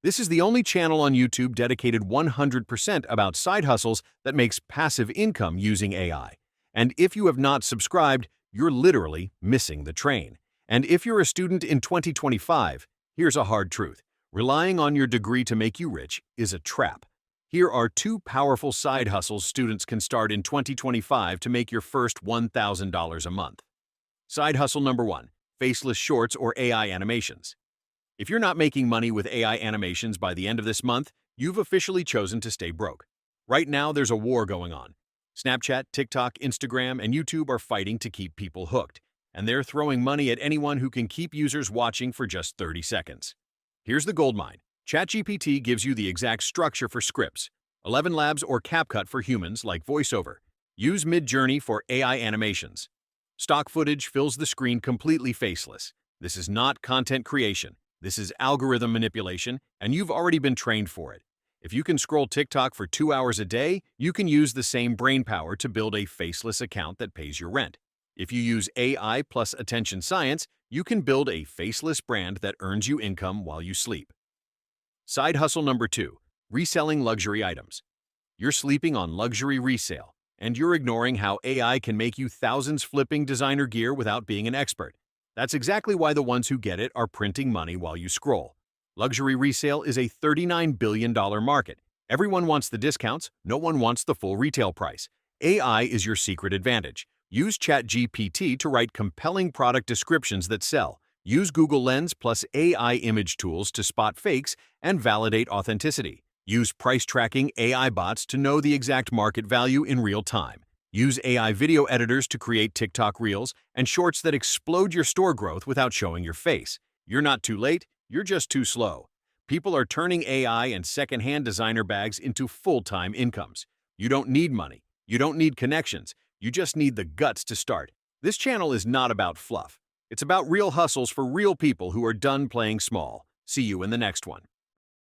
This is the only channel on YouTube dedicated 100% about side hustles that makes passive income using AI. And if you have not subscribed, you're literally missing the train. And if you're a student in 2025, here's a hard truth. Relying on your degree to make you rich is a trap. Here are two powerful side hustles students can start in 2025 to make your first $1,000 a month. Side hustle number one, Faceless Shorts or AI animations. If you're not making money with AI animations by the end of this month, you've officially chosen to stay broke. Right now, there's a war going on. Snapchat, TikTok, Instagram, and YouTube are fighting to keep people hooked, and they're throwing money at anyone who can keep users watching for just 30 seconds. Here's the goldmine. ChatGPT gives you the exact structure for scripts, 11 Labs or CapCut for humans like VoiceOver. Use Midjourney for AI animations. Stock footage fills the screen completely faceless. This is not content creation. This is algorithm manipulation, and you've already been trained for it. If you can scroll TikTok for 2 hours a day, you can use the same brainpower to build a faceless account that pays your rent. If you use AI plus attention science, you can build a faceless brand that earns you income while you sleep. Side hustle number two, reselling luxury items. You're sleeping on luxury resale, and you're ignoring how AI can make you thousands flipping designer gear without being an expert. That's exactly why the ones who get it are printing money while you scroll. Luxury resale is a $39 billion market. Everyone wants the discounts, no one wants the full retail price. AI is your secret advantage. Use ChatGPT to write compelling product descriptions that sell. Use Google Lens plus AI image tools to spot fakes and validate authenticity. Use price tracking AI bots to know the exact market value in real time. Use AI video editors to create TikTok reels and shorts that explode your store growth without showing your face. You're not too late, you're just too slow. People are turning AI and secondhand designer bags into full-time incomes. You don't need money. You don't need connections. You just need the guts to start. This channel is not about fluff. It's about real hustles for real people who are done playing small. See you in the next one.